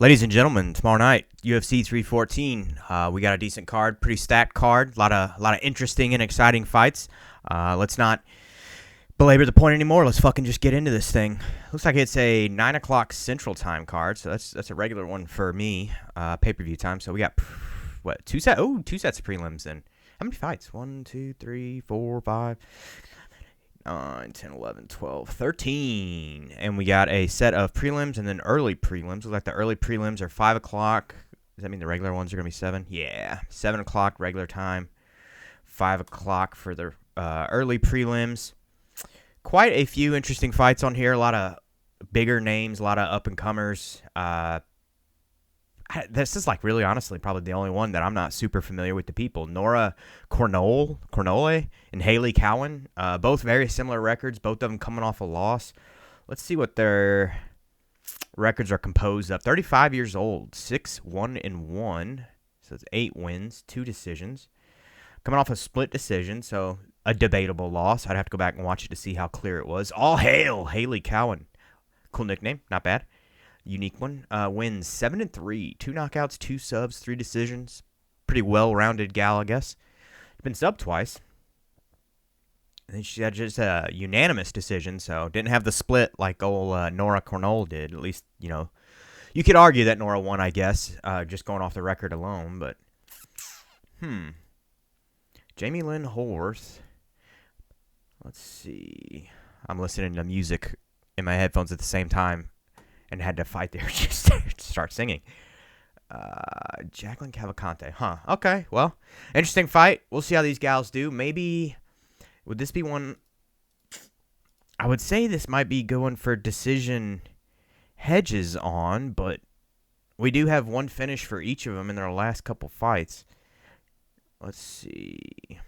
Ladies and gentlemen, tomorrow night, UFC 314. We got a decent card, pretty stacked card. A lot of interesting and exciting fights. Let's not belabor the point anymore. Let's fucking just get into this thing. Looks like it's a 9 o'clock Central Time card, so that's a regular one for me. Pay-per-view time. So we got two sets of prelims in. How many fights? 1, 2, 3, 4, 5. 9, 10, 11, 12, 13. And we got a set of prelims and then early prelims. Looks like the early prelims are 5 o'clock. Does that mean the regular ones are going to be 7? Yeah. 7 o'clock regular time. 5 o'clock for the early prelims. Quite a few interesting fights on here. A lot of bigger names. A lot of up-and-comers. This is really honestly probably the only one that I'm not super familiar with the people. Nora Cornole and Haley Cowan, both very similar records, both of them coming off a loss. Let's see what their records are composed of. 35 years old, 6-1-1, so it's 8 wins, 2 decisions. Coming off a split decision, so a debatable loss. I'd have to go back and watch it to see how clear it was. All hail Haley Cowan. Cool nickname, not bad. Unique one. Wins 7-3, 2 knockouts, 2 subs, 3 decisions. Pretty well-rounded gal, I guess. Been subbed twice. And then she had just a unanimous decision, so didn't have the split like old Nora Cornole did. At least, you could argue that Nora won, I guess, just going off the record alone. But, Jamie Lynn Horth. Let's see. I'm listening to music in my headphones at the same time. And had to fight there just to start singing. Jacqueline Cavalcante. Huh. Okay. Well, interesting fight. We'll see how these gals do. Maybe, would this be one? I would say this might be going for decision hedges on, but we do have one finish for each of them in their last couple fights. Let's see.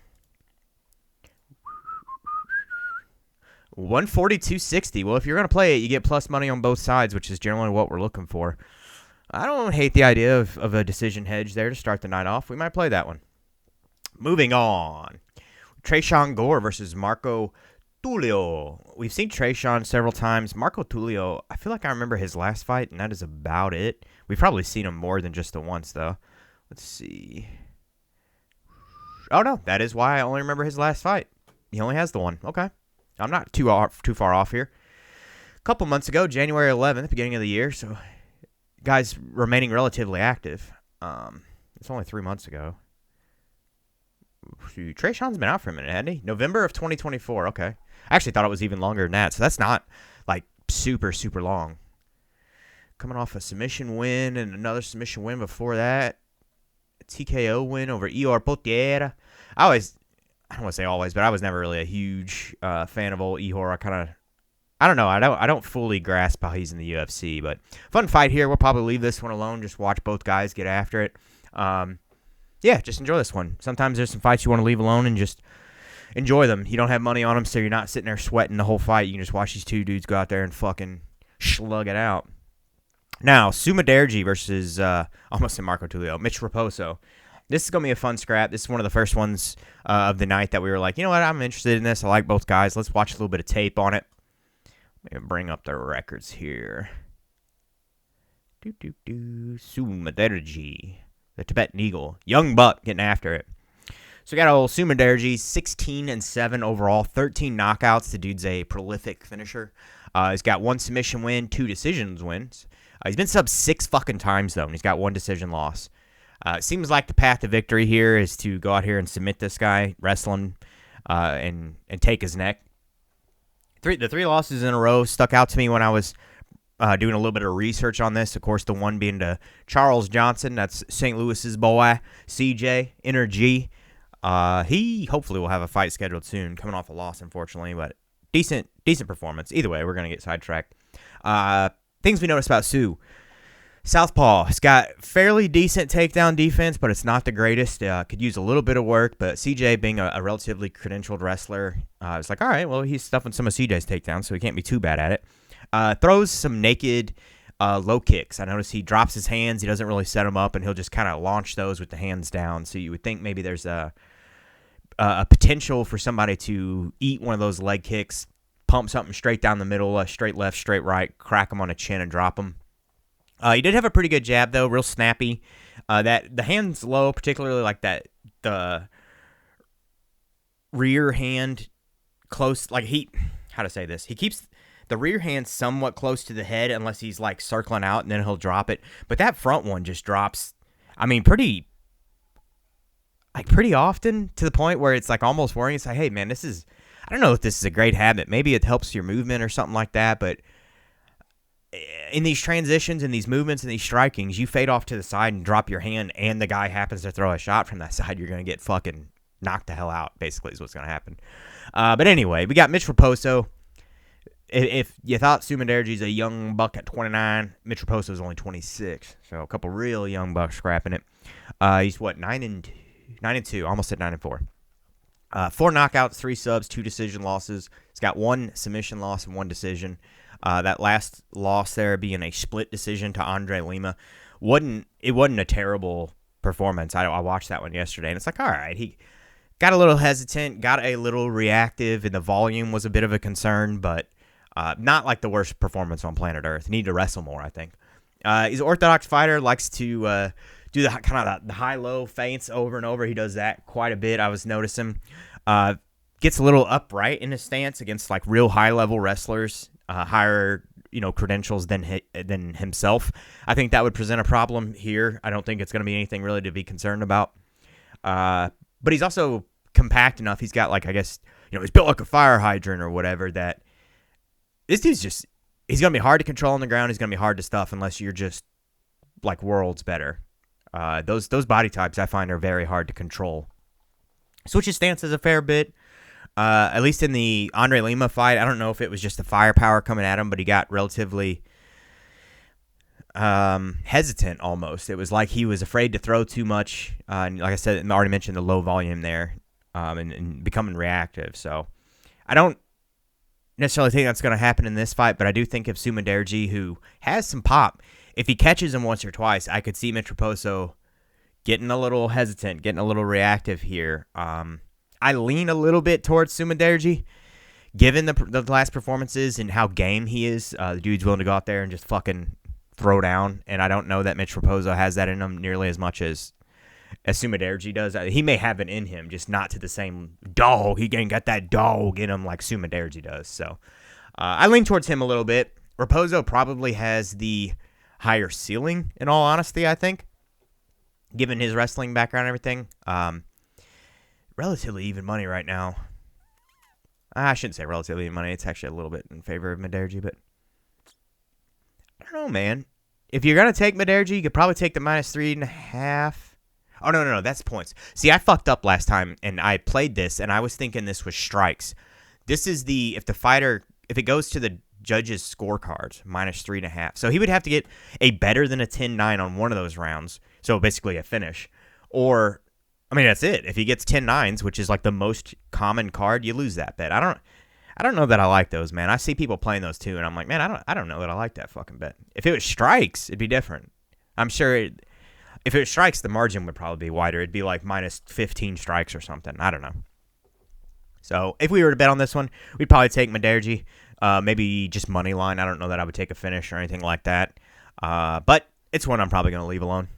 142.60. Well, if you're going to play it, you get plus money on both sides, which is generally what we're looking for. I don't hate the idea of a decision hedge there to start the night off. We might play that one. Moving on. Tresean Gore versus Marco Tulio. We've seen Tresean several times. Marco Tulio, I feel like I remember his last fight, and that is about it. We've probably seen him more than just the once, though. Let's see. Oh, no. That is why I only remember his last fight. He only has the one. Okay. I'm not too far off here. A couple months ago, January 11th, beginning of the year, so guys remaining relatively active. It's only 3 months ago. Tresean's been out for a minute, hasn't he? November of 2024, okay. I actually thought it was even longer than that, so that's not, super, super long. Coming off a submission win and another submission win before that. A TKO win over Yair Rodriguez. I don't want to say always, but I was never really a huge fan of old Ihor. I don't know. I don't fully grasp how he's in the UFC, but fun fight here. We'll probably leave this one alone. Just watch both guys get after it. Just enjoy this one. Sometimes there's some fights you want to leave alone and just enjoy them. You don't have money on them, so you're not sitting there sweating the whole fight. You can just watch these two dudes go out there and fucking slug it out. Now, Sumaderji versus, almost in Marco Tulio, Mitch Raposo. This is going to be a fun scrap. This is one of the first ones of the night that we were like, you know what, I'm interested in this. I like both guys. Let's watch a little bit of tape on it. Let me bring up the records here. Sumaderji, the Tibetan Eagle. Young buck getting after it. So we got old Sumaderji, 16-7 overall, 13 knockouts. The dude's a prolific finisher. He's got 1 submission win, 2 decisions wins. He's been subbed 6 fucking times, though, and he's got 1 decision loss. It seems like the path to victory here is to go out here and submit this guy, wrestle him, and take his neck. The 3 losses in a row stuck out to me when I was doing a little bit of research on this. Of course, the one being to Charles Johnson. That's St. Louis's boy, CJ, Energy. He hopefully will have a fight scheduled soon, coming off a loss, unfortunately, but decent performance. Either way, we're going to get sidetracked. Things we noticed about Sue. Southpaw. He's got fairly decent takedown defense, but it's not the greatest. Could use a little bit of work, but CJ being a relatively credentialed wrestler, it's like, all right, well, he's stuffing some of CJ's takedowns, so he can't be too bad at it. Throws some naked low kicks. I notice he drops his hands. He doesn't really set them up, and he'll just kind of launch those with the hands down. So you would think maybe there's a potential for somebody to eat one of those leg kicks, pump something straight down the middle, straight left, straight right, crack them on the chin and drop them. He did have a pretty good jab though, real snappy. That the hands low, particularly like that the rear hand close, like how to say this? He keeps the rear hand somewhat close to the head unless he's like circling out and then he'll drop it. But that front one just drops, I mean, pretty often to the point where it's like almost worrying. It's like, hey man, I don't know if this is a great habit. Maybe it helps your movement or something like that, but in these transitions and these movements and these strikings, you fade off to the side and drop your hand and the guy happens to throw a shot from that side, you're going to get fucking knocked the hell out, basically, is what's going to happen. But anyway, we got Mitch Raposo. If you thought Sumanderji's a young buck at 29, Mitch Raposo is only 26. So a couple real young bucks scrapping it. He's what, 9-2, almost at 9-4. 4 knockouts, 3 subs, 2 decision losses. He's got 1 submission loss and 1 decision. That last loss there being a split decision to Andre Lima. It wasn't a terrible performance. I watched that one yesterday, and it's like, all right, he got a little hesitant, got a little reactive, and the volume was a bit of a concern, but not like the worst performance on planet Earth. Need to wrestle more, I think. He's an orthodox fighter, likes to do the kind of the high-low feints over and over. He does that quite a bit. I was noticing. Gets a little upright in his stance against like real high-level wrestlers, higher credentials than himself. I think that would present a problem here. I don't think it's going to be anything really to be concerned about. But he's also compact enough. He's got like, I guess, he's built like a fire hydrant or whatever, that this dude's he's going to be hard to control on the ground. He's going to be hard to stuff unless you're just like worlds better. Those body types I find are very hard to control. Switches stances a fair bit. At least in the Andre Lima fight, I don't know if it was just the firepower coming at him, but he got relatively hesitant almost. It was like he was afraid to throw too much. And like I said, I already mentioned the low volume there, and becoming reactive. So I don't necessarily think that's going to happen in this fight, but I do think if Sumanderji, who has some pop, if he catches him once or twice, I could see Mitch Raposo getting a little hesitant, getting a little reactive here. I lean a little bit towards Sumanderji, given the last performances and how game he is. The dude's willing to go out there and just fucking throw down, and I don't know that Mitch Raposo has that in him nearly as much as Sumanderji does. He may have it in him, just not to the same dog. He ain't got that dog in him like Sumanderji does. So I lean towards him a little bit. Raposo probably has the higher ceiling, in all honesty, I think, given his wrestling background and everything. Relatively even money right now. I shouldn't say relatively even money. It's actually a little bit in favor of Maderji, but I don't know, man. If you're going to take Maderji, you could probably take the -3.5. Oh, no, that's points. See, I fucked up last time, and I played this, and I was thinking this was strikes. This is if it goes to the judges' scorecards, -3.5. So he would have to get a better than a 10-9 on one of those rounds, so basically a finish. Or, I mean, that's it. If he gets 10-9s, which is like the most common card, you lose that bet. I don't know that I like those, man. I see people playing those too, and I'm like, man, I don't know that I like that fucking bet. If it was strikes, it'd be different. I'm sure if it was strikes, the margin would probably be wider. It'd be like -15 strikes or something. I don't know. So if we were to bet on this one, we'd probably take Maderji. Maybe just money line. I don't know that I would take a finish or anything like that. But it's one I'm probably going to leave alone.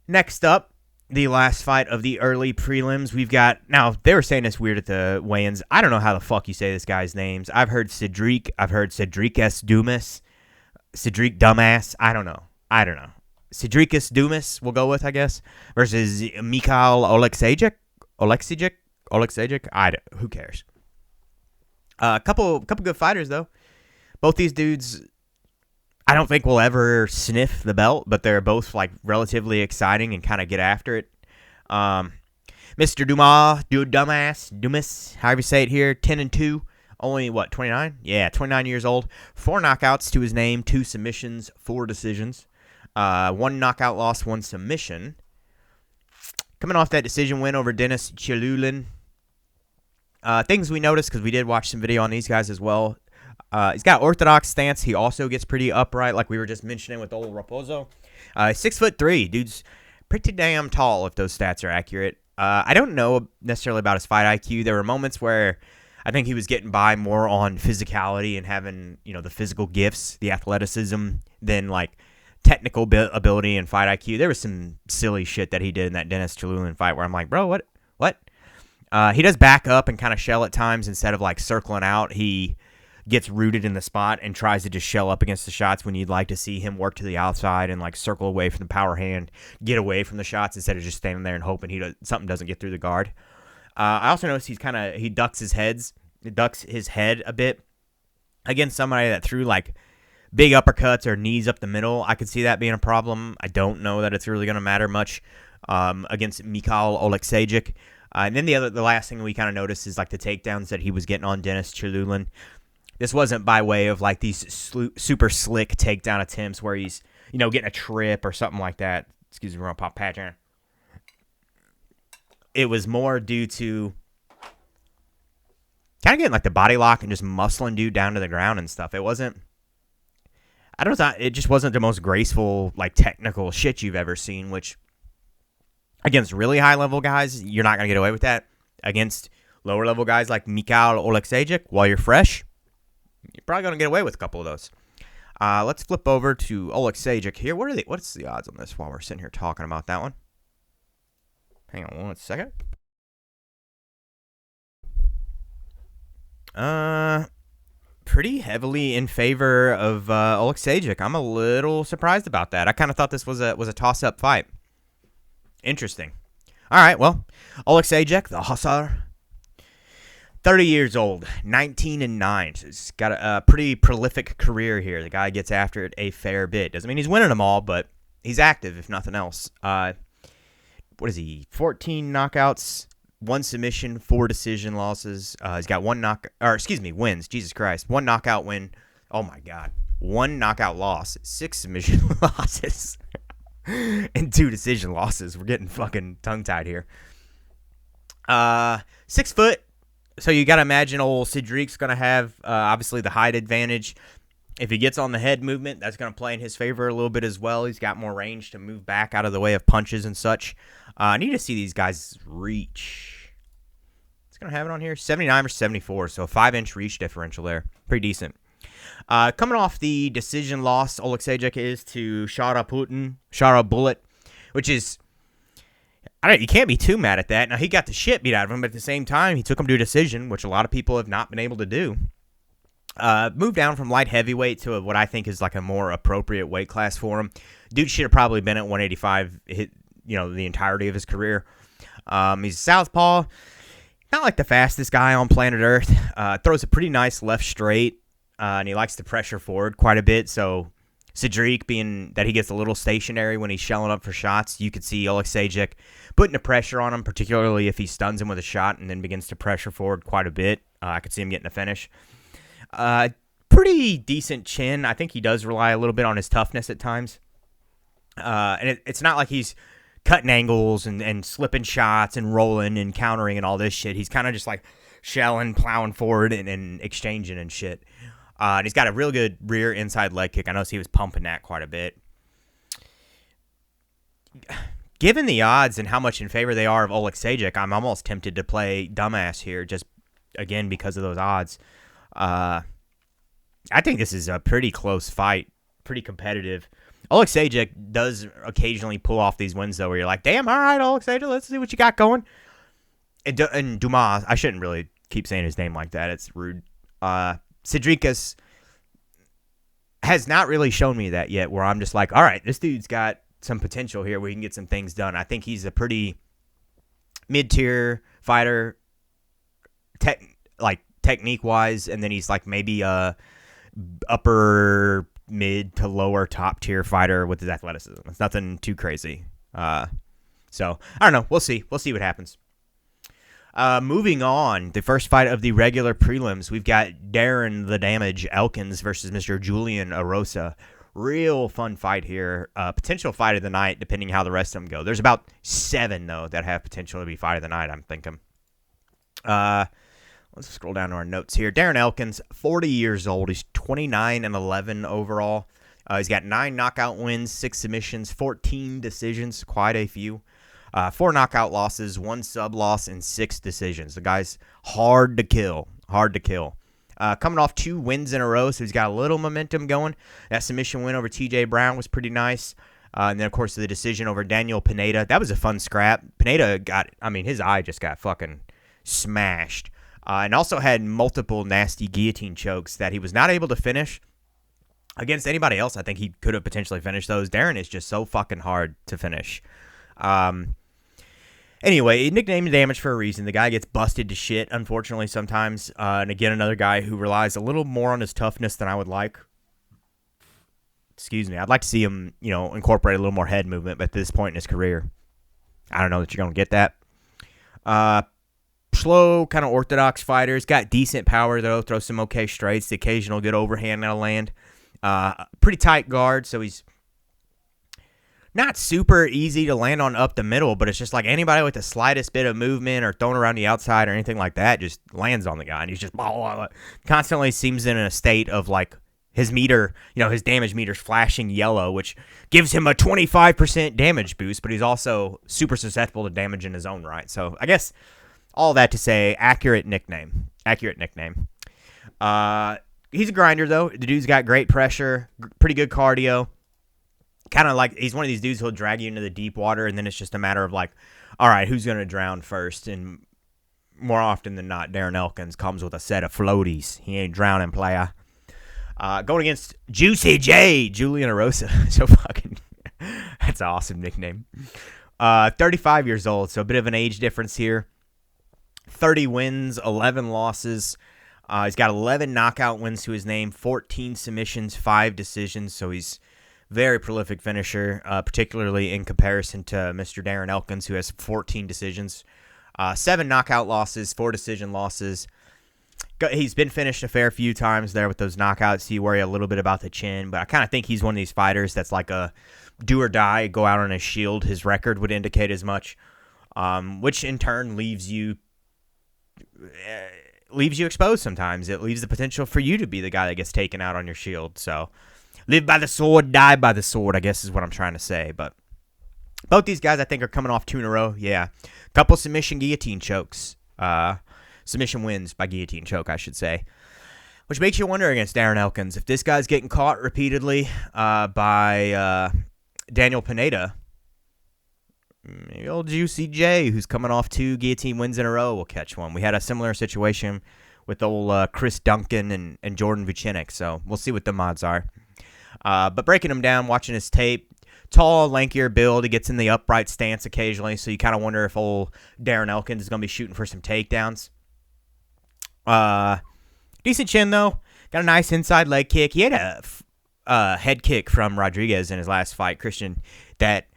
Next up, the last fight of the early prelims. We've got, now they were saying it's weird at the weigh-ins. I don't know how the fuck you say this guy's names. I've heard Cedric. I've heard Cedricus Dumas. Cedric Dumbass. I don't know. Cedricus Dumas, we'll go with, I guess, versus Mikhail Oleksiejczuk. Who cares? A couple good fighters, though. Both these dudes, I don't think will ever sniff the belt, but they're both like relatively exciting and kind of get after it. Mr. Dumas, however you say it here, 10-2, only 29? Yeah, 29 years old. 4 knockouts to his name, 2 submissions, 4 decisions. 1 knockout loss, 1 submission. Coming off that decision win over Denis Chilulin. Things we noticed, because we did watch some video on these guys as well. He's got orthodox stance. He also gets pretty upright, like we were just mentioning with old Raposo. 6'3", dude's pretty damn tall if those stats are accurate. I don't know necessarily about his fight IQ. There were moments where I think he was getting by more on physicality and having, the physical gifts, the athleticism, than like technical ability and fight IQ. There was some silly shit that he did in that Dennis Chilulan fight where I'm like, bro, what? He does back up and kind of shell at times instead of like circling out. He gets rooted in the spot and tries to just shell up against the shots when you'd like to see him work to the outside and like circle away from the power hand, get away from the shots instead of just standing there and hoping something doesn't get through the guard. I also noticed he ducks his head a bit against somebody that threw like big uppercuts or knees up the middle. I could see that being a problem. I don't know that it's really going to matter much against Mikhail Oleksiejczuk. And then the last thing we kind of noticed is like the takedowns that he was getting on Dennis Chilulan. This wasn't by way of like these super slick takedown attempts where he's, getting a trip or something like that. Excuse me, we're going to pop patch in. It was more due to kind of getting like the body lock and just muscling dude down to the ground and stuff. It just wasn't the most graceful, like technical shit you've ever seen, which against really high level guys, you're not going to get away with that. Against lower level guys like Mikhail Oleksiejczuk, while you're fresh, you're probably going to get away with a couple of those. Let's flip over to Oleksiejczuk here. What's the odds on this while we're sitting here talking about that one? Hang on 1 second. Pretty heavily in favor of Oleksiejczuk. I'm a little surprised about that. I kind of thought this was a toss-up fight. Interesting. All right, well, Oleksiejczuk, the Hussar, 30 years old, 19-9. So he's got a pretty prolific career here. The guy gets after it a fair bit. Doesn't mean he's winning them all, but he's active, if nothing else. What is he? 14 knockouts, 1 submission, 4 decision losses. He's got wins. Jesus Christ. 1 knockout win. Oh, my God. 1 knockout loss, 6 submission losses, and 2 decision losses. We're getting fucking tongue-tied here. 6 foot. So you got to imagine old Cedric's going to have, obviously, the height advantage. If he gets on the head movement, that's going to play in his favor a little bit as well. He's got more range to move back out of the way of punches and such. I need to see these guys reach. It's going to have it on here. 79 versus 74, so a 5-inch reach differential there. Pretty decent. Coming off the decision loss, Oleksiejczuk is to Shara Bullet, which is, you can't be too mad at that. Now, he got the shit beat out of him, but at the same time, he took him to a decision, which a lot of people have not been able to do. Moved down from light heavyweight to what I think is like a more appropriate weight class for him. Dude should have probably been at 185, the entirety of his career. He's a southpaw, not like the fastest guy on planet Earth. Throws a pretty nice left straight, and he likes to pressure forward quite a bit. So Cedric, being that he gets a little stationary when he's shelling up for shots, you could see Oleksiejczuk putting the pressure on him, particularly if he stuns him with a shot and then begins to pressure forward quite a bit. I could see him getting a finish. Pretty decent chin. I think he does rely a little bit on his toughness at times. And it's not like he's cutting angles and slipping shots and rolling and countering and all this shit. He's kind of just like shelling, plowing forward and exchanging and shit. And he's got a real good rear inside leg kick. I noticed he was pumping that quite a bit. Given the odds and how much in favor they are of Oleksiejczuk, I'm almost tempted to play dumbass here, just again because of those odds. I think this is a pretty close fight, pretty competitive. Oleksiejczuk does occasionally pull off these wins, though, where you're like, damn, all right, Oleksiejczuk, let's see what you got going. And Dumas, I shouldn't really keep saying his name like that. It's rude. Cedricus has not really shown me that yet, where I'm just like, all right, this dude's got some potential here where he can get some things done. I think he's a pretty mid-tier fighter, technique-wise, and then he's like maybe a upper mid to lower top tier fighter with his athleticism. It's nothing too crazy. So I don't know. We'll see. We'll see what happens. Moving on, the first fight of the regular prelims, we've got Darren the Damage Elkins versus Mr. Julian Arosa. Real fun fight here. Potential fight of the night, depending how the rest of them go. There's about 7, though, that have potential to be fight of the night, I'm thinking. Let's scroll down to our notes here. Darren Elkins, 40 years old. He's 29-11 overall. He's got 9 knockout wins, 6 submissions, 14 decisions, quite a few. 4 knockout losses, 1 sub loss, and 6 decisions. The guy's hard to kill. Coming off 2 wins in a row, so he's got a little momentum going. That submission win over TJ Brown was pretty nice. And then, of course, the decision over Daniel Pineda. That was a fun scrap. Pineda his eye just got fucking smashed. And also had multiple nasty guillotine chokes that he was not able to finish. Against anybody else, I think he could have potentially finished those. Darren is just so fucking hard to finish. Anyway, nicknamed Damage for a reason. The guy gets busted to shit, unfortunately, sometimes. And again, another guy who relies a little more on his toughness than I would like. Excuse me. I'd like to see him, incorporate a little more head movement, but at this point in his career, I don't know that you're going to get that. Slow, kind of orthodox fighters. Got decent power, though. Throws some okay straights. The occasional good overhand that'll land. Pretty tight guard, so he's not super easy to land on up the middle, but it's just like anybody with the slightest bit of movement or thrown around the outside or anything like that just lands on the guy, and he's just constantly seems in a state of like his meter, his damage meter's flashing yellow, which gives him a 25% damage boost, but he's also super susceptible to damage in his own right. So I guess all that to say, accurate nickname. He's a grinder, though. The dude's got great pressure, pretty good cardio. Kind of like he's one of these dudes who'll drag you into the deep water, and then it's just a matter of like, all right, who's going to drown first? And more often than not, Darren Elkins comes with a set of floaties. He ain't drowning, playa. Going against Juicy J, Julian Erosa. So fucking, that's an awesome nickname. 35 years old, so a bit of an age difference here. 30 wins, 11 losses. He's got 11 knockout wins to his name, 14 submissions, 5 decisions, so he's very prolific finisher, particularly in comparison to Mr. Darren Elkins, who has 14 decisions, 7 knockout losses, 4 decision losses. He's been finished a fair few times there with those knockouts. You worry a little bit about the chin, but I kind of think he's one of these fighters that's like a do or die, go out on his shield. His record would indicate as much, which in turn leaves you exposed sometimes. It leaves the potential for you to be the guy that gets taken out on your shield. So live by the sword, die by the sword, I guess is what I'm trying to say. But both these guys, I think, are coming off 2 in a row. Yeah. Couple submission guillotine chokes. Submission wins by guillotine choke, I should say. Which makes you wonder against Darren Elkins. If this guy's getting caught repeatedly by Daniel Pineda, maybe old Juicy J, who's coming off 2 guillotine wins in a row, will catch one. We had a similar situation with old Chris Duncan and Jordan Vucinic, so we'll see what the odds are. But breaking him down, watching his tape, tall, lankier build, he gets in the upright stance occasionally, so you kind of wonder if old Darren Elkins is going to be shooting for some takedowns. Decent chin, though. Got a nice inside leg kick. He had a head kick from Rodriguez in his last fight, Christian, that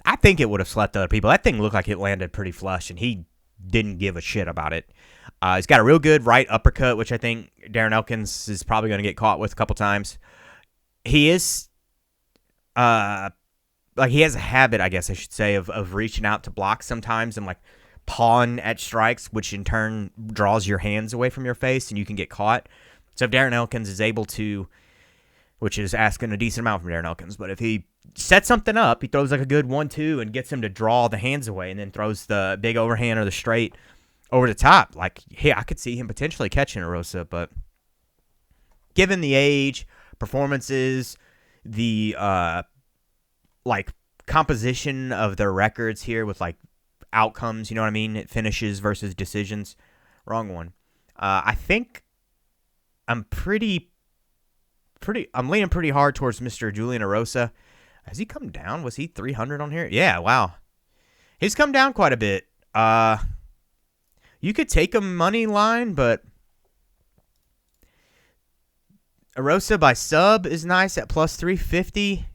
I think it would have slept other people. That thing looked like it landed pretty flush, and he didn't give a shit about it. He's got a real good right uppercut, which I think Darren Elkins is probably going to get caught with a couple times. He is, he has a habit, I guess I should say, of reaching out to block sometimes and, pawing at strikes, which in turn draws your hands away from your face, and you can get caught. So if Darren Elkins is able to, which is asking a decent amount from Darren Elkins, but if he sets something up, he throws a good 1-2 and gets him to draw the hands away and then throws the big overhand or the straight over the top. I could see him potentially catching Erosa, but given the age, performances, the composition of their records here with outcomes, you know what I mean? Finishes versus decisions. Wrong one. I think I'm leaning pretty hard towards Mr. Julian Erosa. Has he come down? Was he 300 on here? Yeah, wow. He's come down quite a bit. You could take a money line, but Erosa by sub is nice at plus 350.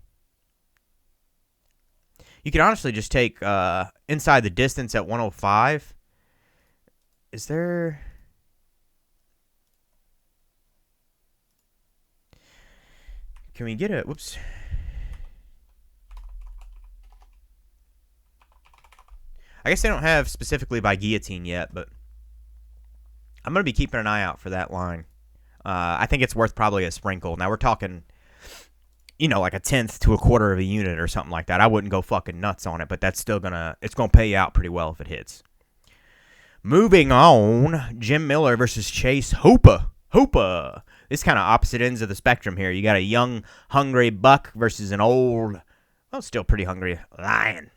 You could honestly just take inside the distance at 105. Is there... Can we get it? Whoops. I guess they don't have specifically by guillotine yet, but I'm going to be keeping an eye out for that line. I think it's worth probably a sprinkle. Now, we're talking, a tenth to a quarter of a unit or something like that. I wouldn't go fucking nuts on it, but that's still it's going to pay you out pretty well if it hits. Moving on, Jim Miller versus Chase Hooper. Hoopa. This kind of opposite ends of the spectrum here. You got a young, hungry buck versus an old, well, still pretty hungry lion.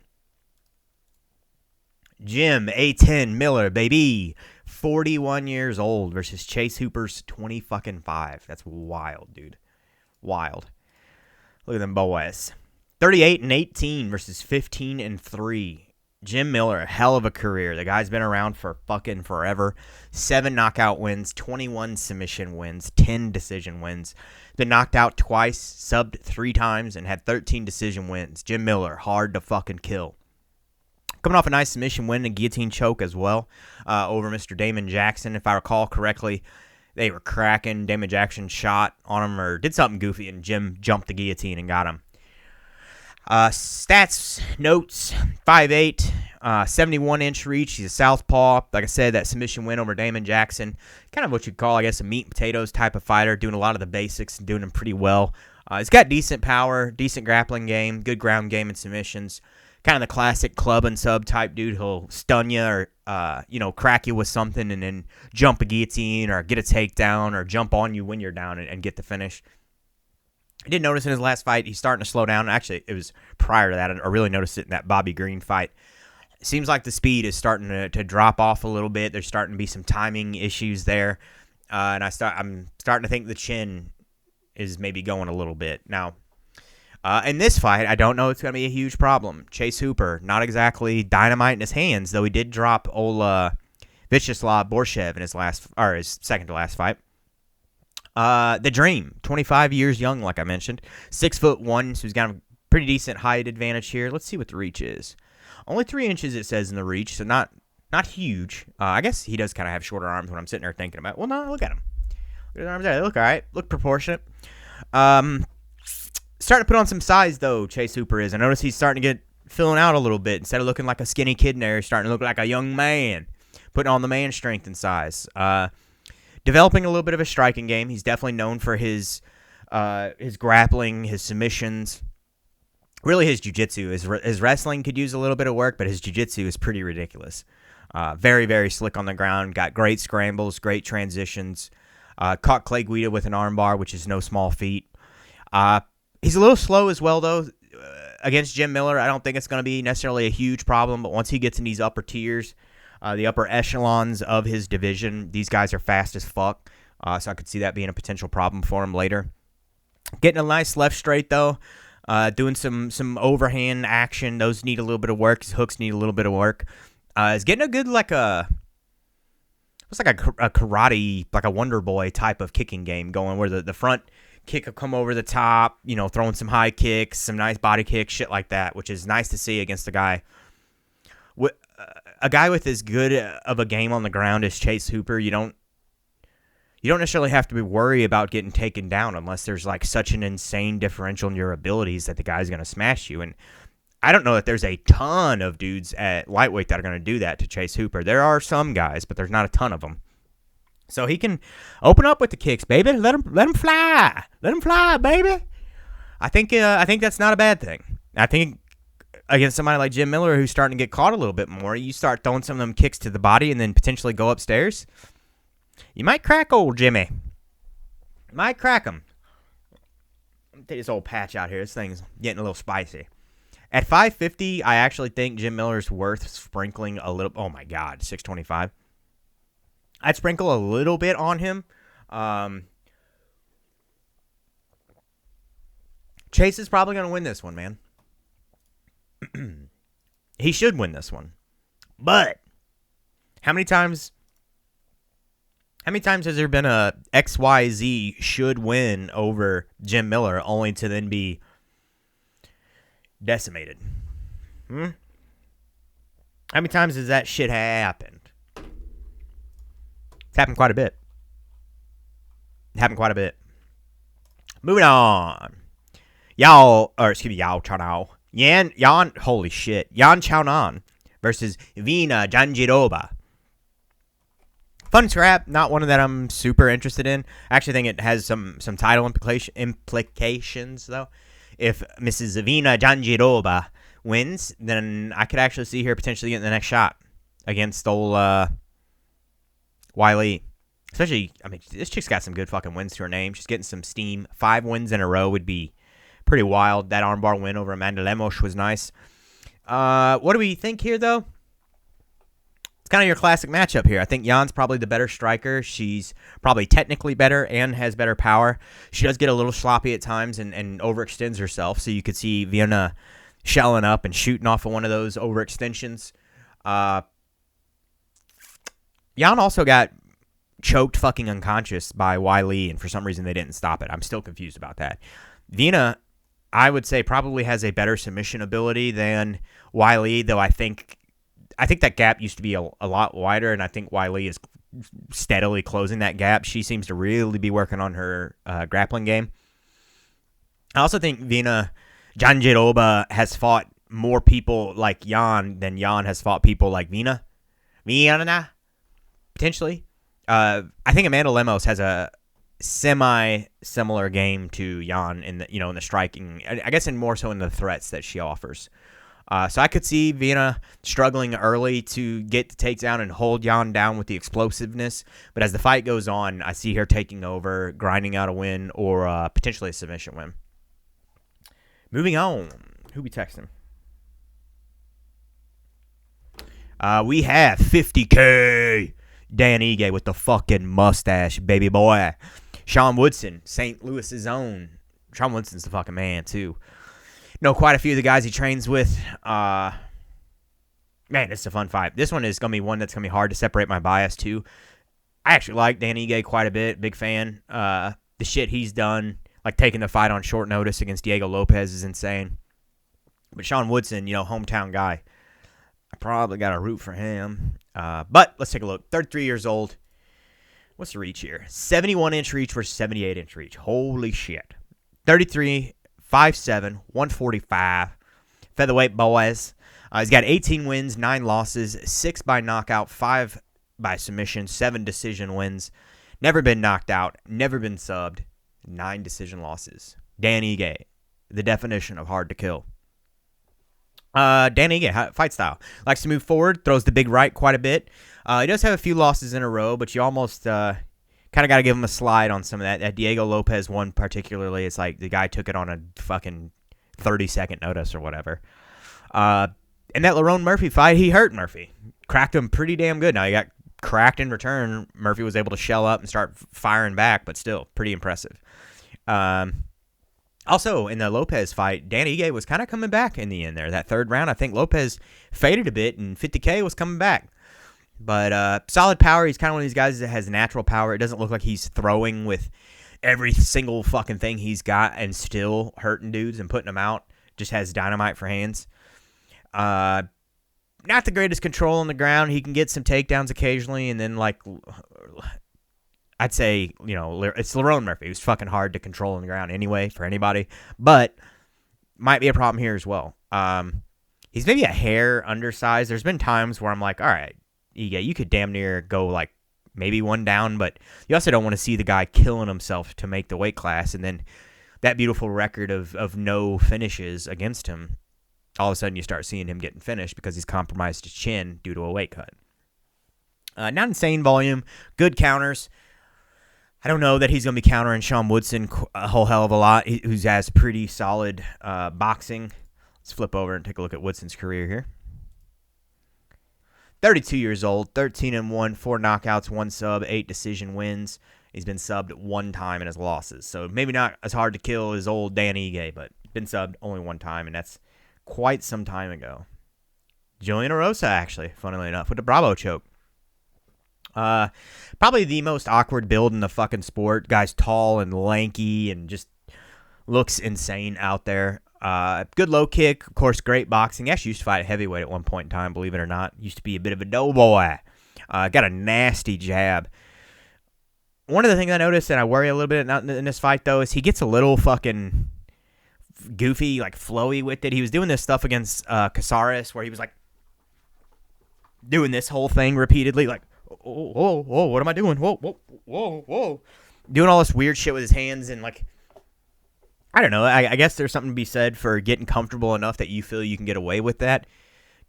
Jim A10 Miller, baby. 41 years old versus Chase Hooper's 20-5. That's wild, dude. Wild. Look at them boys. 38-18 versus 15-3. Jim Miller, a hell of a career. The guy's been around for fucking forever. 7 knockout wins, 21 submission wins, 10 decision wins. Been knocked out twice, subbed 3 times, and had 13 decision wins. Jim Miller, hard to fucking kill. Coming off a nice submission win and guillotine choke as well over Mr. Damon Jackson. If I recall correctly, they were cracking. Damon Jackson shot on him or did something goofy, and Jim jumped the guillotine and got him. Stats, notes, 5'8", 71-inch reach. He's a southpaw. Like I said, that submission win over Damon Jackson. Kind of what you'd call, I guess, a meat and potatoes type of fighter, doing a lot of the basics and doing them pretty well. He's got decent power, decent grappling game, good ground game and submissions. Kind of the classic club and sub type dude. He'll stun you or, crack you with something and then jump a guillotine or get a takedown or jump on you when you're down and get the finish. I did notice in his last fight, he's starting to slow down. Actually, it was prior to that. I really noticed it in that Bobby Green fight. It seems like the speed is starting to drop off a little bit. There's starting to be some timing issues there. And I'm starting to think the chin is maybe going a little bit. Now, in this fight, I don't know it's going to be a huge problem. Chase Hooper, not exactly dynamite in his hands, though he did drop old Vyacheslav Borshev in his second to last fight. The Dream, 25 years young, like I mentioned. 6'1", so he's got a pretty decent height advantage here. Let's see what the reach is. Only 3 inches it says in the reach, so not huge. I guess he does kind of have shorter arms when I'm sitting there thinking about it. Well, no, look at him. Look at his arms there. They look all right. Look proportionate. Starting to put on some size, though, Chase Hooper is. I notice he's starting to get filling out a little bit. Instead of looking like a skinny kid in there, he's starting to look like a young man. Putting on the man strength and size. Developing a little bit of a striking game. He's definitely known for his grappling, his submissions, really his jiu-jitsu. His wrestling could use a little bit of work, but his jiu-jitsu is pretty ridiculous. Very, very slick on the ground. Got great scrambles, great transitions. Caught Clay Guida with an armbar, which is no small feat. He's a little slow as well, though. Against Jim Miller, I don't think it's going to be necessarily a huge problem, but once he gets in these upper tiers, the upper echelons of his division, these guys are fast as fuck, so I could see that being a potential problem for him later. Getting a nice left straight, though, doing some overhand action. Those need a little bit of work. His hooks need a little bit of work. He's getting a good, a karate, like a Wonder Boy type of kicking game going where the front kick will come over the top, throwing some high kicks, some nice body kicks, shit like that, which is nice to see against a guy with as good of a game on the ground as Chase Hooper. You don't necessarily have to be worried about getting taken down unless there's such an insane differential in your abilities that the guy's going to smash you. And I don't know that there's a ton of dudes at lightweight that are going to do that to Chase Hooper. There are some guys, but there's not a ton of them. So he can open up with the kicks, baby. Let him fly. Let him fly, baby. I think that's not a bad thing. I think against somebody like Jim Miller who's starting to get caught a little bit more, you start throwing some of them kicks to the body and then potentially go upstairs. You might crack old Jimmy. Might crack him. Let me take this old patch out here. This thing's getting a little spicy. At 550, I actually think Jim Miller's worth sprinkling a little. Oh my God, 625. I'd sprinkle a little bit on him. Chase is probably going to win this one, man. He should win this one. But how many times has there been a XYZ should win over Jim Miller only to then be decimated? How many times has that shit happened? It's happened quite a bit. Moving on. Yao Chaonan. Holy shit. Yan Chaonan versus Vina Jandiroba. Fun scrap, not one that I'm super interested in. I actually think it has some title implications, though. If Mrs. Vina Jandiroba wins, then I could actually see her potentially getting the next shot against old Wiley. Especially, I mean, this chick's got some good fucking wins to her name. She's getting some steam. 5 wins in a row would be pretty wild. That armbar win over Amanda Lemos was nice. What do we think here, though? It's kind of your classic matchup here. I think Jan's probably the better striker. She's probably technically better and has better power. She does get a little sloppy at times and overextends herself. So you could see Vienna shelling up and shooting off of one of those overextensions. Jan also got choked fucking unconscious by Wiley, and for some reason they didn't stop it. I'm still confused about that. Vienna, I would say, probably has a better submission ability than Wiley, though I think that gap used to be a lot wider, and I think Wiley is steadily closing that gap. She seems to really be working on her grappling game. I also think Vienna Janjiroba has fought more people like Jan than Jan has fought people like Vienna, potentially. I think Amanda Lemos has a semi-similar game to Jan in the striking. I guess more so in the threats that she offers. So I could see Vienna struggling early to get the takedown and hold Jan down with the explosiveness. But as the fight goes on, I see her taking over, grinding out a win, or potentially a submission win. Moving on. Who we texting? We have 50K. Dan Ige with the fucking mustache, baby boy. Sean Woodson, St. Louis's own. Sean Woodson's the fucking man, too. Know quite a few of the guys he trains with. Man, it's a fun fight. This one is going to be one that's going to be hard to separate my bias to. I actually like Dan Ige quite a bit. Big fan. The shit he's done, like taking the fight on short notice against Diego Lopes, is insane. But Sean Woodson, hometown guy. I probably got to root for him. But let's take a look. 33 years old. What's the reach here? 71-inch reach versus 78-inch reach. Holy shit. 33, 5'7", 145. Featherweight boys. He's got 18 wins, 9 losses, 6 by knockout, 5 by submission, 7 decision wins. Never been knocked out, never been subbed, 9 decision losses. Dan Ige, the definition of hard to kill. Dan Ige, fight style. Likes to move forward, throws the big right quite a bit. He does have a few losses in a row, but you almost kind of got to give him a slide on some of that. That Diego Lopes one particularly, it's like the guy took it on a fucking 30-second notice or whatever. And that Lerone Murphy fight, he hurt Murphy. Cracked him pretty damn good. Now, he got cracked in return. Murphy was able to shell up and start firing back, but still, pretty impressive. Also, in the Lopes fight, Dan Ige was kind of coming back in the end there. That third round, I think Lopes faded a bit, and 50K was coming back. But solid power. He's kind of one of these guys that has natural power. It doesn't look like he's throwing with every single fucking thing he's got and still hurting dudes and putting them out. Just has dynamite for hands. Not the greatest control on the ground. He can get some takedowns occasionally, and then, like, I'd say, it's Lerone Murphy, who's fucking hard to control on the ground anyway for anybody, but might be a problem here as well. He's maybe a hair undersized. There's been times where I'm like, all right, Ige, you could damn near go, like, maybe one down, but you also don't want to see the guy killing himself to make the weight class, and then that beautiful record of no finishes against him. All of a sudden you start seeing him getting finished because he's compromised his chin due to a weight cut. Not insane volume, good counters. I don't know that he's going to be countering Sean Woodson a whole hell of a lot, who has pretty solid boxing. Let's flip over and take a look at Woodson's career here. 32 years old, 13-1, 4 knockouts, 1 sub, 8 decision wins. He's been subbed 1 time in his losses. So maybe not as hard to kill as old Dan Ige, but been subbed only 1 time, and that's quite some time ago. Julian Erosa, actually, funnily enough, with a Bravo choke. Probably the most awkward build in the fucking sport. Guy's tall and lanky and just looks insane out there. Good low kick, of course, great boxing. He actually used to fight at heavyweight at one point in time, believe it or not. Used to be a bit of a doughboy. Got a nasty jab. One of the things I noticed, and I worry a little bit in this fight, though, is he gets a little fucking goofy, like flowy with it. He was doing this stuff against Casares where he was like doing this whole thing repeatedly, like, whoa, what am I doing? Whoa. Doing all this weird shit with his hands, and like, I don't know. I guess there's something to be said for getting comfortable enough that you feel you can get away with that.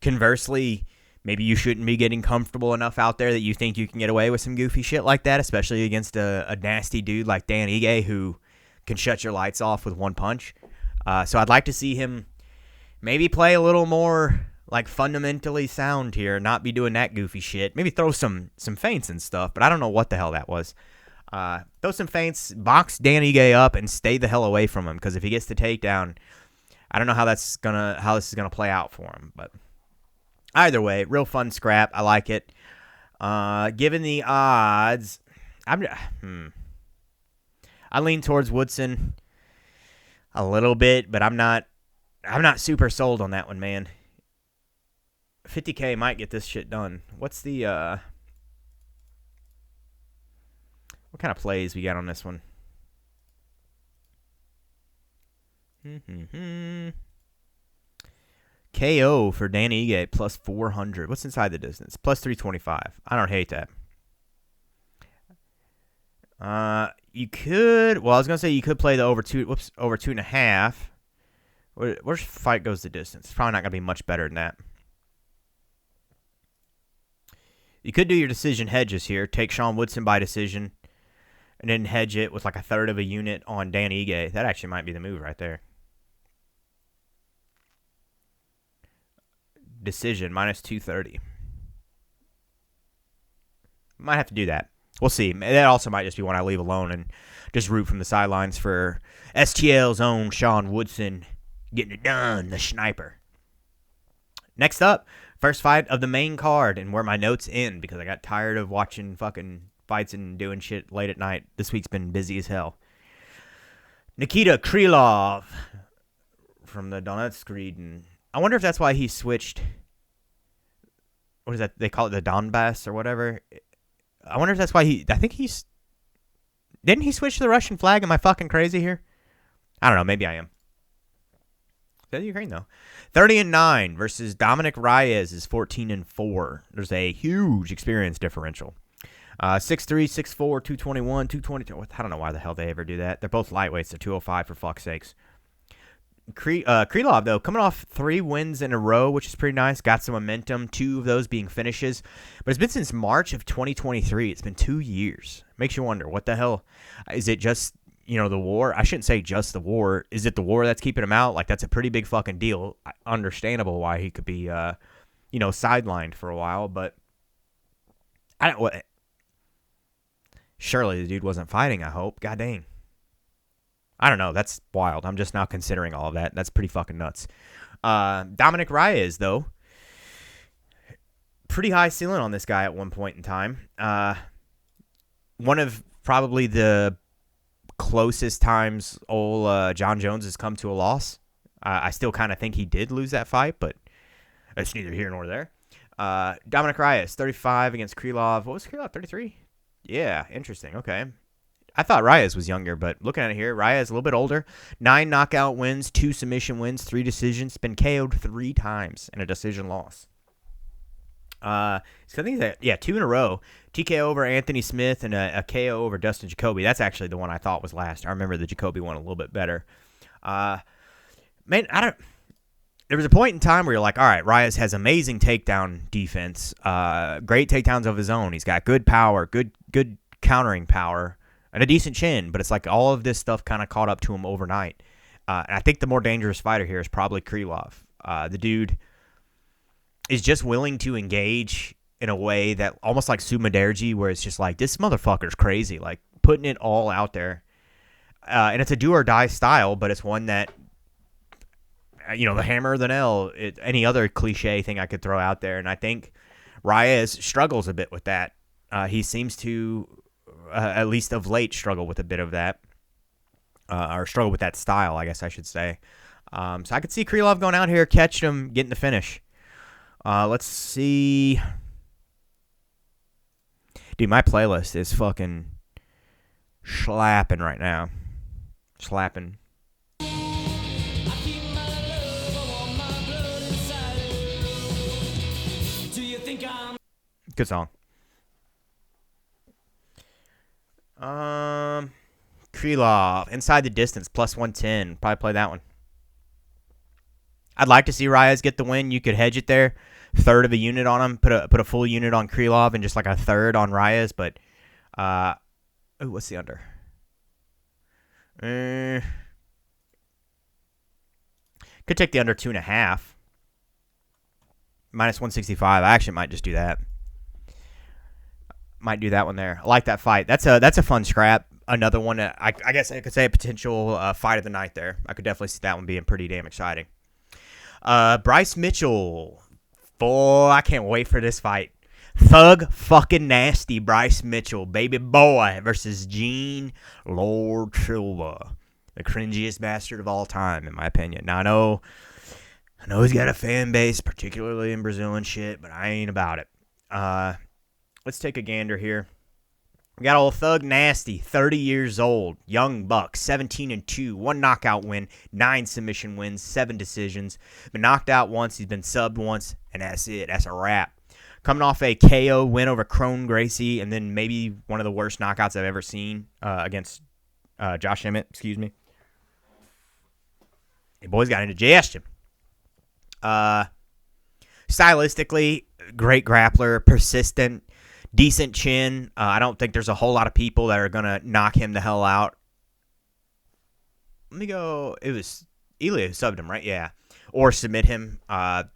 Conversely, maybe you shouldn't be getting comfortable enough out there that you think you can get away with some goofy shit like that, especially against a nasty dude like Dan Ige who can shut your lights off with one punch. So I'd like to see him maybe play a little more like fundamentally sound here, not be doing that goofy shit. Maybe throw some feints and stuff, but I don't know what the hell that was. Throw some feints, box Dan Ige up, and stay the hell away from him, because if he gets the takedown, I don't know how this is gonna play out for him. But either way, real fun scrap. I like it. Given the odds, I lean towards Woodson a little bit, but I'm not super sold on that one, man. 50K might get this shit done. What's the what kind of plays we got on this one? KO for Danny Ige plus 400. What's inside the distance? Plus 325. I don't hate that. You could. Well, I was gonna say you could play the over 2.5. Where's fight goes the distance? It's probably not gonna be much better than that. You could do your decision hedges here. Take Sean Woodson by decision, and then hedge it with like a third of a unit on Dan Ige. That actually might be the move right there. Decision minus 230. Might have to do that. We'll see. That also might just be one I leave alone and just root from the sidelines for STL's own Sean Woodson getting it done, the sniper. Next up, first fight of the main card, and where my notes end because I got tired of watching fucking fights and doing shit late at night. This week's been busy as hell. Nikita Krylov from the Donetsk region. I wonder if that's why he switched. What is that? They call it the Donbass or whatever. I wonder if that's why he. I think he's. Didn't he switch to the Russian flag? Am I fucking crazy here? I don't know. Maybe I am. Is that Ukraine though? 30-9 versus Dominic Reyes is 14-4. There's a huge experience differential. 6'3", 6'4", 221, 222. I don't know why the hell they ever do that. They're both lightweights. They're 205 for fuck's sakes. Krylov, though, coming off 3 wins in a row, which is pretty nice. Got some momentum, 2 of those being finishes. But it's been since March of 2023. It's been 2 years. Makes you wonder, what the hell? Is it just, the war? I shouldn't say just the war. Is it the war that's keeping him out? Like, that's a pretty big fucking deal. Understandable why he could be, sidelined for a while. But I don't... What? Surely the dude wasn't fighting, I hope. God dang. I don't know. That's wild. I'm just now considering all of that. That's pretty fucking nuts. Dominic Reyes, though. Pretty high ceiling on this guy at one point in time. One of probably the closest times old John Jones has come to a loss. I still kind of think he did lose that fight, but it's neither here nor there. Dominic Reyes, 35 against Krylov. What was Krylov, 33? Yeah, interesting. Okay. I thought Reyes was younger, but looking at it here, Reyes a little bit older. 9 knockout wins, 2 submission wins, 3 decisions. Been KO'd 3 times in a decision loss. So I think that 2 in a row. TKO over Anthony Smith and a KO over Dustin Jacoby. That's actually the one I thought was last. I remember the Jacoby one a little bit better. Man, there was a point in time where you're like, all right, Reyes has amazing takedown defense, great takedowns of his own. He's got good power, good countering power, and a decent chin. But it's like all of this stuff kind of caught up to him overnight. And I think the more dangerous fighter here is probably Krylov. The dude is just willing to engage in a way that almost like Sumaderji, where it's just like, this motherfucker's crazy, like putting it all out there. And it's a do or die style, but it's one that, the hammer, the nail, any other cliche thing I could throw out there. And I think Reyes struggles a bit with that. He seems to, at least of late, struggle with a bit of that. Or struggle with that style, I guess I should say. So I could see Krylov going out here, catching him, getting the finish. Let's see. Dude, my playlist is fucking slapping right now. Slapping. Good song. Krylov, inside the distance, plus 110. Probably play that one. I'd like to see Reyes get the win. You could hedge it there. third of a unit on him, put a full unit on Krylov and just like a third on Reyes. But what's the under? Could take the under 2.5. Minus 165. I actually might just do that. Might do that one there. I like that fight. That's a fun scrap. Another one that I guess I could say a potential fight of the night there. I could definitely see that one being pretty damn exciting. Bryce Mitchell. Boy, I can't wait for this fight. Thug fucking nasty Bryce Mitchell, baby boy, versus Gene Lord Silva. The cringiest bastard of all time, in my opinion. Now, I know he's got a fan base, particularly in Brazil and shit, but I ain't about it. Let's take a gander here. We got old Thug Nasty, 30 years old, young buck, 17-2, 1 knockout win, 9 submission wins, 7 decisions. Been knocked out once, he's been subbed once, and that's it. That's a wrap. Coming off a KO win over Crone Gracie, and then maybe one of the worst knockouts I've ever seen against Josh Emmett, excuse me. The boy's got indigestion. Stylistically, great grappler, persistent, decent chin. I don't think there's a whole lot of people that are going to knock him the hell out. Let me go. It was Elia who subbed him, right? Yeah. Or submit him.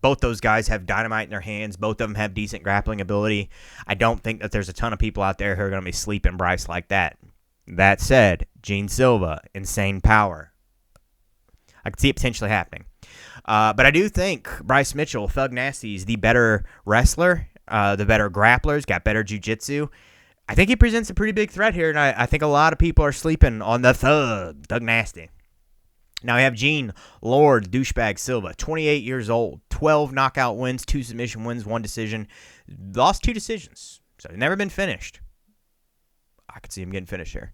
Both those guys have dynamite in their hands. Both of them have decent grappling ability. I don't think that there's a ton of people out there who are going to be sleeping Bryce like that. That said, Gene Silva, insane power. I could see it potentially happening. But I do think Bryce Mitchell, Thug Nasty, is the better wrestler, the better grappler. He's got better jiu-jitsu. I think he presents a pretty big threat here, and I think a lot of people are sleeping on the Thug Nasty. Now we have Gene Lord Douchebag Silva, 28 years old, 12 knockout wins, 2 submission wins, 1 decision. Lost 2 decisions, so never been finished. I could see him getting finished here.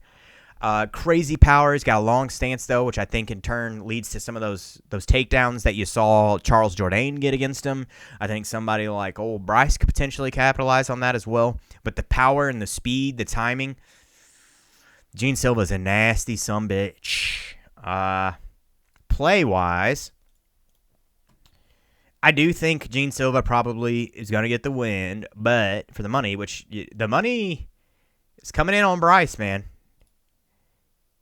Crazy power. He's got a long stance, though, which I think in turn leads to some of those takedowns that you saw Charles Jourdain get against him. I think somebody like old Bryce could potentially capitalize on that as well. But the power and the speed, the timing, Gene Silva's a nasty sumbitch. Play-wise, I do think Gene Silva probably is going to get the win, but for the money, which the money is coming in on Bryce, man.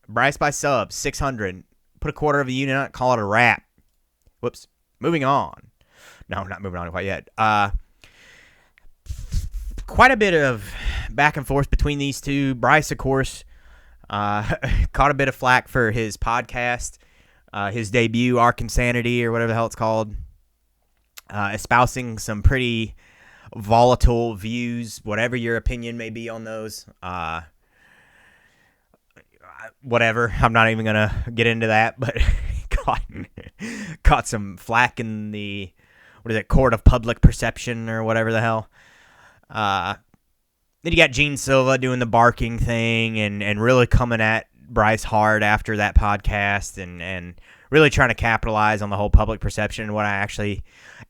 Bryce by sub, 600. Put a quarter of a unit on it, call it a wrap. Whoops. Moving on. No, not moving on quite yet. Quite a bit of back and forth between these two. Bryce, of course, caught a bit of flack for his podcast, his debut, Arc Insanity, or whatever the hell it's called, espousing some pretty volatile views, whatever your opinion may be on those. Whatever. I'm not even going to get into that, but caught some flack in the, court of public perception or whatever the hell. Then you got Gene Silva doing the barking thing and really coming at Bryce hard after that podcast and really trying to capitalize on the whole public perception. And what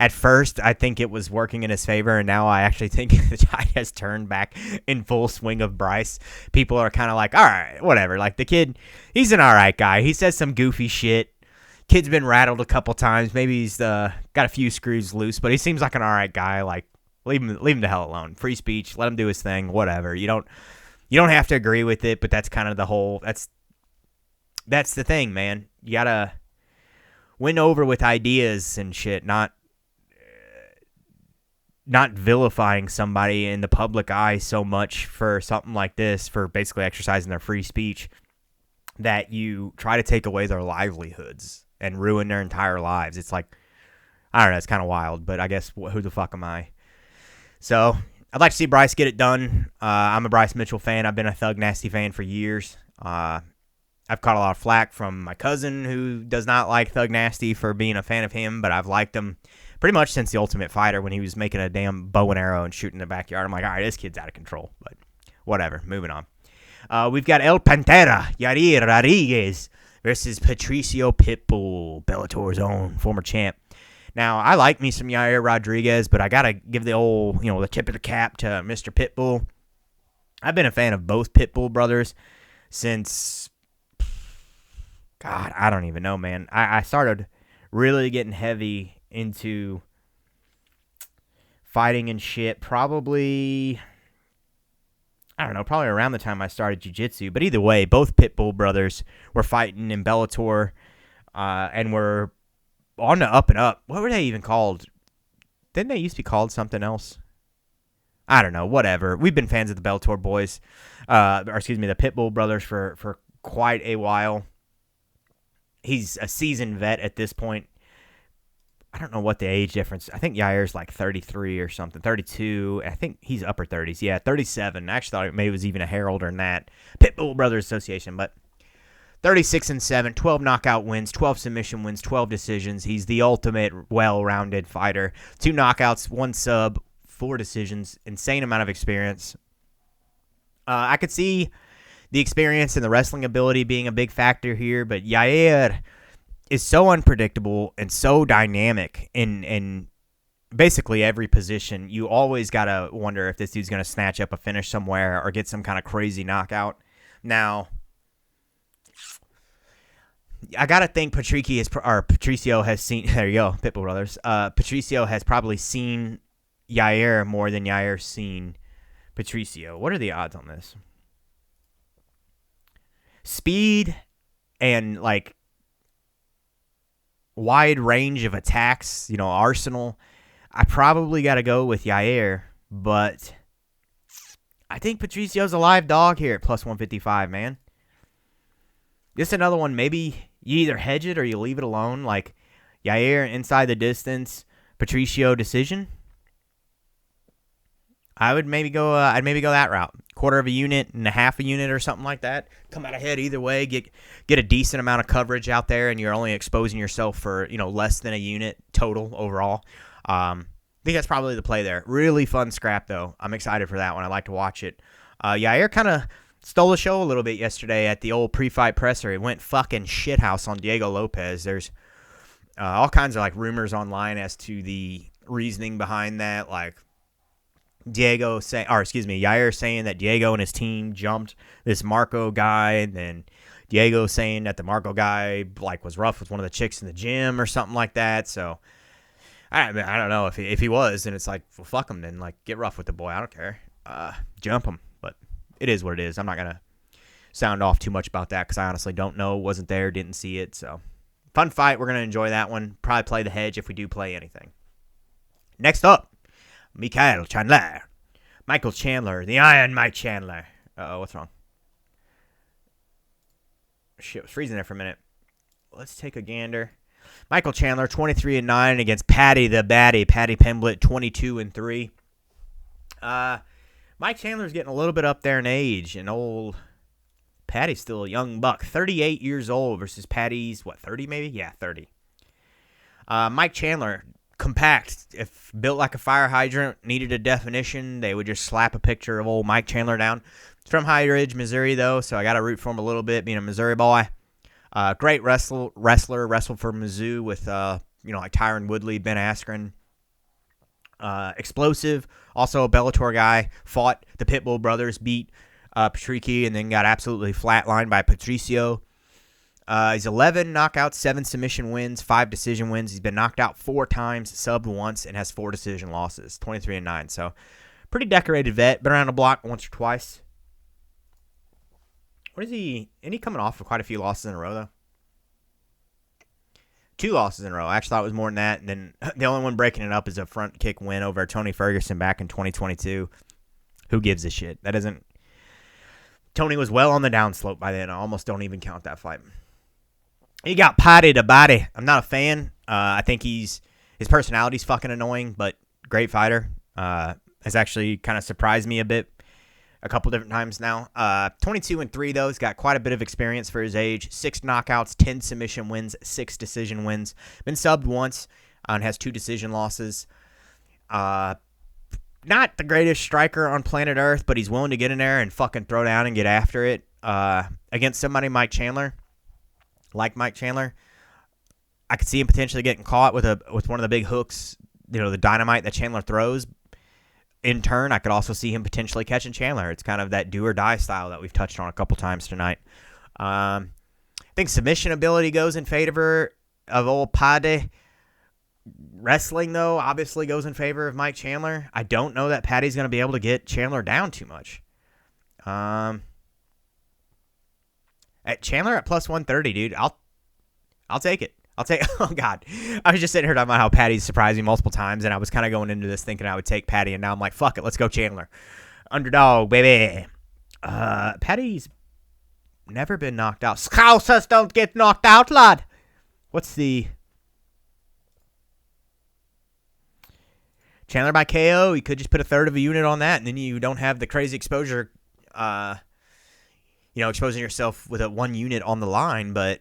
at first, I think it was working in his favor, and now I actually think the tide has turned back in full swing of Bryce. People are kind of like, all right, whatever. Like, the kid, he's an all right guy. He says some goofy shit. Kid's been rattled a couple times. Maybe he's got a few screws loose, but he seems like an all right guy. Like, leave him the hell alone. Free speech. Let him do his thing. Whatever. You don't have to agree with it, but that's kind of the whole. That's the thing, man. You gotta win over with ideas and shit, not vilifying somebody in the public eye so much for something like this, for basically exercising their free speech, that you try to take away their livelihoods and ruin their entire lives. It's like, I don't know, it's kind of wild, but I guess who the fuck am I? So, I'd like to see Bryce get it done. I'm a Bryce Mitchell fan. I've been a Thug Nasty fan for years. I've caught a lot of flack from my cousin who does not like Thug Nasty for being a fan of him, but I've liked him pretty much since The Ultimate Fighter when he was making a damn bow and arrow and shooting in the backyard. I'm like, all right, this kid's out of control, but whatever. Moving on. We've got El Pantera, Yair Rodriguez versus Patricio Pitbull, Bellator's own former champ. Now, I like me some Yair Rodriguez, but I got to give the old, the tip of the cap to Mr. Pitbull. I've been a fan of both Pitbull brothers since, God, I don't even know, man. I started really getting heavy into fighting and shit. Probably, I don't know, probably around the time I started jiu-jitsu. But either way, both Pitbull brothers were fighting in Bellator and were on the up and up. What were they even called? Didn't they used to be called something else? I don't know, whatever. We've been fans of the Bellator boys, the Pitbull brothers for quite a while. He's a seasoned vet at this point. I don't know what the age difference. I think Yair's like 33 or something, 32. I think he's upper 30s. Yeah, 37. I actually thought maybe it was even a hair older than that. Pitbull Brothers Association, but 36-7, 12 knockout wins, 12 submission wins, 12 decisions. He's the ultimate well-rounded fighter. 2 knockouts, 1 sub, 4 decisions. Insane amount of experience. I could see the experience and the wrestling ability being a big factor here, but Yair is so unpredictable and so dynamic in basically every position. You always got to wonder if this dude's going to snatch up a finish somewhere or get some kind of crazy knockout. Now, I got to think Patricio has seen, there you go, Pitbull Brothers. Patricio has probably seen Yair more than Yair's seen Patricio. What are the odds on this? Speed and, like, wide range of attacks, arsenal. I probably got to go with Yair, but I think Patricio's a live dog here at plus 155, man. This is another one, maybe you either hedge it or you leave it alone, like Yair inside the distance, Patricio decision. I'd maybe go that route. Quarter of a unit and a half a unit or something like that. Come out ahead either way. Get a decent amount of coverage out there, and you're only exposing yourself for less than a unit total overall. I think that's probably the play there. Really fun scrap though. I'm excited for that one. I like to watch it. Yair kind of stole the show a little bit yesterday at the old pre-fight presser. It went fucking shithouse on Diego Lopes. There's all kinds of like rumors online as to the reasoning behind that, like Yair saying that Diego and his team jumped this Marco guy, and then Diego saying that the Marco guy was rough with one of the chicks in the gym or something like that. So I don't know if he was, and it's like, well, fuck him then. Like, get rough with the boy. I don't care. Jump him. But it is what it is. I'm not gonna sound off too much about that because I honestly don't know. Wasn't there. Didn't see it. So fun fight. We're gonna enjoy that one. Probably play the hedge if we do play anything. Next up, Michael Chandler. Michael Chandler. The Iron Mike Chandler. Uh-oh, what's wrong? Shit, it was freezing there for a minute. Let's take a gander. Michael Chandler, 23-9 against Paddy the Baddie. Paddy Pimblett, 22-3. Mike Chandler's getting a little bit up there in age, and old Paddy's still a young buck. 38 years old versus Paddy's, 30 maybe? Yeah, 30. Mike Chandler, compact. If built like a fire hydrant, needed a definition, they would just slap a picture of old Mike Chandler down. He's from High Ridge, Missouri, though, so I got to root for him a little bit, being a Missouri boy. Great wrestler, wrestled for Mizzou with, like Tyron Woodley, Ben Askren. Explosive, also a Bellator guy. Fought the Pitbull brothers, beat Patricky, and then got absolutely flatlined by Patricio. He's 11 knockouts, 7 submission wins, 5 decision wins. He's been knocked out 4 times, subbed once, and has 4 decision losses, 23-9. So, pretty decorated vet. Been around the block once or twice. What is he? Isn't he coming off of quite a few losses in a row, though? 2 losses in a row. I actually thought it was more than that. And then the only one breaking it up is a front kick win over Tony Ferguson back in 2022. Who gives a shit? That doesn't. Tony was well on the downslope by then. I almost don't even count that fight. He got Paddy the Baddie. I'm not a fan. I think his personality's fucking annoying, but great fighter. Has actually kind of surprised me a bit a couple different times now. 22-3 though. He's got quite a bit of experience for his age. 6 knockouts, 10 submission wins, 6 decision wins. Been subbed once and has 2 decision losses. Not the greatest striker on planet Earth, but he's willing to get in there and fucking throw down and get after it. Against somebody Mike Chandler, I could see him potentially getting caught with one of the big hooks, the dynamite that Chandler throws. In turn, I could also see him potentially catching Chandler. It's kind of that do or die style that we've touched on a couple times tonight. I think submission ability goes in favor of old Paddy. Wrestling, though, obviously goes in favor of Mike Chandler. I don't know that Paddy's going to be able to get Chandler down too much. At Chandler at plus 130, dude, I'll take it. Oh, God. I was just sitting here talking about how Paddy's surprised me multiple times, and I was kind of going into this thinking I would take Paddy, and now I'm like, fuck it, let's go Chandler. Underdog, baby. Paddy's never been knocked out. Scousers don't get knocked out, lad. What's the... Chandler by KO, you could just put a third of a unit on that, and then you don't have the crazy exposure, exposing yourself with a 1 unit on the line, but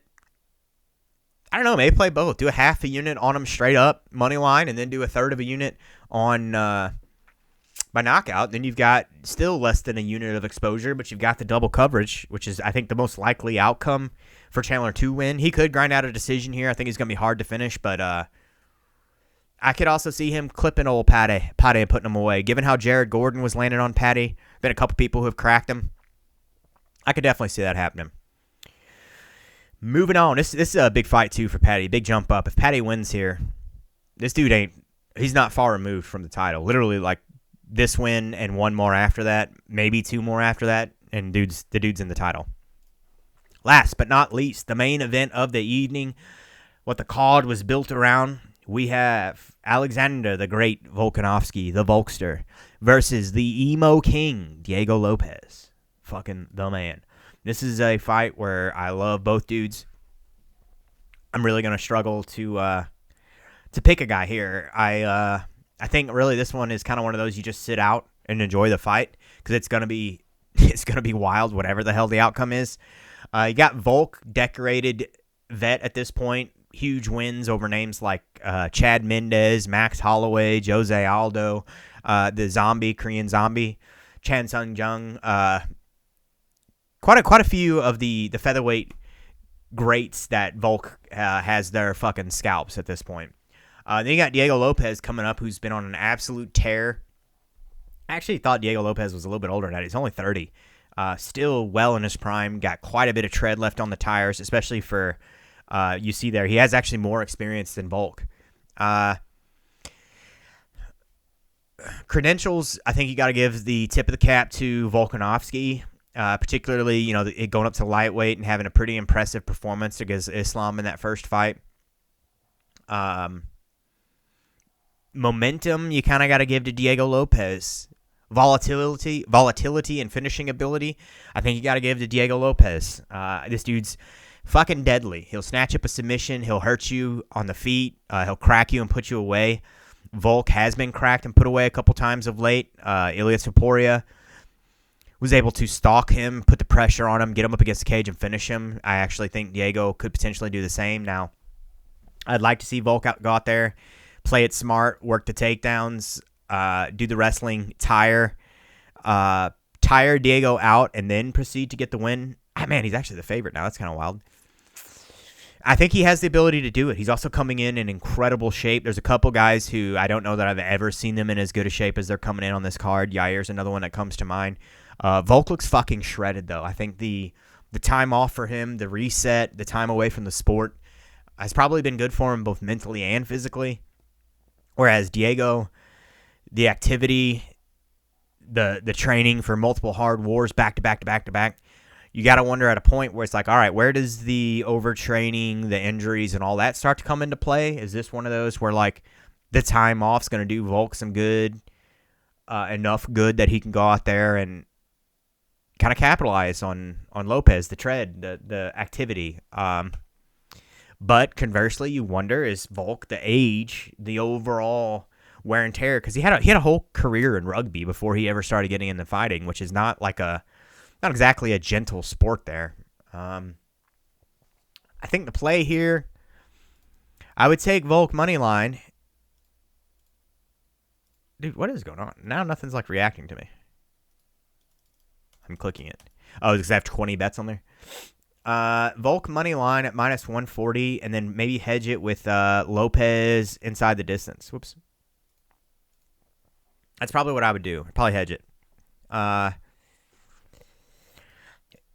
I don't know, maybe play both. Do a half a unit on him straight up, money line, and then do a third of a unit on by knockout. Then you've got still less than a unit of exposure, but you've got the double coverage, which is, I think, the most likely outcome for Chandler to win. He could grind out a decision here. I think he's going to be hard to finish, but I could also see him clipping old Paddy and putting him away. Given how Jared Gordon was landing on Paddy, been a couple people who have cracked him. I could definitely see that happening. Moving on, this is a big fight, too, for Paddy. Big jump up. If Paddy wins here, this dude he's not far removed from the title. Literally, like, this win and 1 more after that, maybe 2 more after that, and the dude's in the title. Last but not least, the main event of the evening, what the card was built around, we have Alexander the Great Volkanovski, the Volkster, versus the Emo King, Diego Lopes. Fucking the man. This is a fight where I love both dudes. I'm really going to struggle to pick a guy here. I think really this one is kind of one of those you just sit out and enjoy the fight because it's going to be wild whatever the hell the outcome is. You got Volk, decorated vet at this point, huge wins over names like Chad Mendez, Max Holloway, Jose Aldo, the Korean zombie, Chan Sung Jung. Quite a few of the featherweight greats that Volk has their fucking scalps at this point. Then you got Diego Lopes coming up, who's been on an absolute tear. I actually thought Diego Lopes was a little bit older than that. He's only 30. Still well in his prime. Got quite a bit of tread left on the tires, especially for, you see there, he has actually more experience than Volk. Credentials, I think you got to give the tip of the cap to Volkanovski. Particularly, going up to lightweight and having a pretty impressive performance against Islam in that first fight. Momentum, you kind of got to give to Diego Lopes. Volatility and finishing ability, I think you got to give to Diego Lopes. This dude's fucking deadly. He'll snatch up a submission. He'll hurt you on the feet. He'll crack you and put you away. Volk has been cracked and put away a couple times of late. Ilyas Topuria was able to stalk him, put the pressure on him, get him up against the cage, and finish him. I actually think Diego could potentially do the same. Now, I'd like to see Volk go out there, play it smart, work the takedowns, do the wrestling, tire Diego out, and then proceed to get the win. Man, he's actually the favorite now. That's kind of wild. I think he has the ability to do it. He's also coming in incredible shape. There's a couple guys who I don't know that I've ever seen them in as good a shape as they're coming in on this card. Yair's another one that comes to mind. Volk looks fucking shredded, though. I think the time off for him, the reset, the time away from the sport has probably been good for him both mentally and physically. Whereas Diego, the activity, the training for multiple hard wars back to back, you got to wonder at a point where it's like, all right, where does the overtraining, the injuries, and all that start to come into play? Is this one of those where, like, the time off's going to do Volk some good, enough good that he can go out there and kind of capitalize on Lopes, the tread, the activity. But conversely, you wonder, is Volk, the age, the overall wear and tear? Because he had a whole career in rugby before he ever started getting into fighting, which is not exactly a gentle sport there. I think the play here, I would take Volk money line. Dude, what is going on? Now nothing's like reacting to me. I'm clicking it. Oh, because I have 20 bets on there. Volk money line at minus 140, and then maybe hedge it with Lopes inside the distance. Whoops. That's probably what I would do. I'd probably hedge it.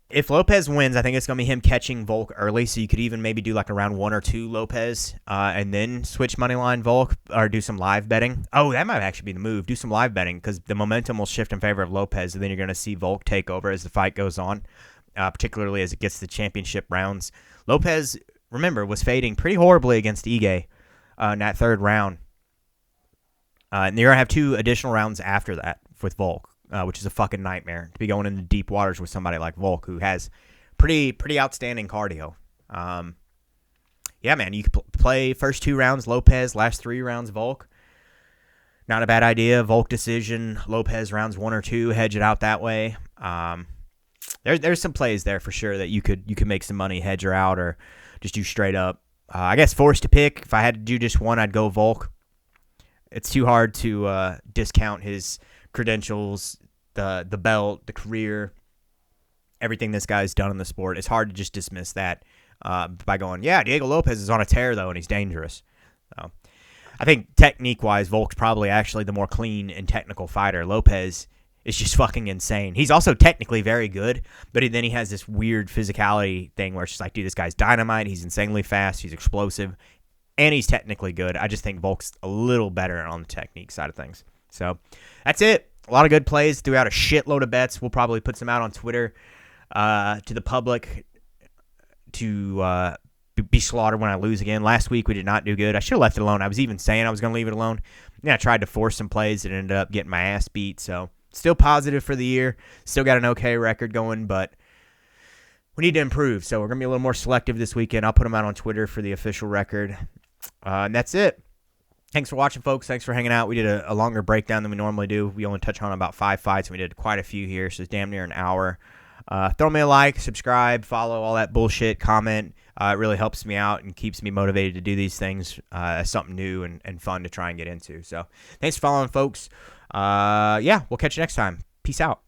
If Lopes wins, I think it's going to be him catching Volk early, so you could even maybe do like around 1 or 2 Lopes and then switch moneyline Volk or do some live betting. Oh, that might actually be the move. Do some live betting because the momentum will shift in favor of Lopes, and then you're going to see Volk take over as the fight goes on, particularly as it gets to the championship rounds. Lopes, remember, was fading pretty horribly against Ige in that third round. And you're going to have 2 additional rounds after that with Volk. Which is a fucking nightmare to be going into deep waters with somebody like Volk, who has pretty outstanding cardio. Yeah, man, you could play first 2 rounds Lopes, last 3 rounds Volk. Not a bad idea. Volk decision, Lopes rounds 1 or 2, hedge it out that way. There's some plays there for sure that you could make some money, hedge her out, or just do straight up. I guess forced to pick. If I had to do just one, I'd go Volk. It's too hard to discount his credentials, the belt, the career, everything this guy's done in the sport. It's hard to just dismiss that by going, yeah, Diego Lopes is on a tear, though, and he's dangerous. So, I think technique-wise, Volk's probably actually the more clean and technical fighter. Lopes is just fucking insane. He's also technically very good, but then he has this weird physicality thing where it's just like, dude, this guy's dynamite. He's insanely fast. He's explosive, and he's technically good. I just think Volk's a little better on the technique side of things. So that's it. A lot of good plays. Threw out a shitload of bets. We'll probably put some out on Twitter to the public to be slaughtered when I lose again. Last week we did not do good. I should have left it alone. I was even saying I was going to leave it alone. Then I tried to force some plays and ended up getting my ass beat. So still positive for the year. Still got an okay record going, but we need to improve. So we're going to be a little more selective this weekend. I'll put them out on Twitter for the official record. And that's it. Thanks for watching, folks. Thanks for hanging out. We did a longer breakdown than we normally do. We only touch on about 5 fights, and we did quite a few here, so it's damn near an hour. Throw me a like, subscribe, follow, all that bullshit, comment. It really helps me out and keeps me motivated to do these things as something new and fun to try and get into. So thanks for following, folks. Yeah, we'll catch you next time. Peace out.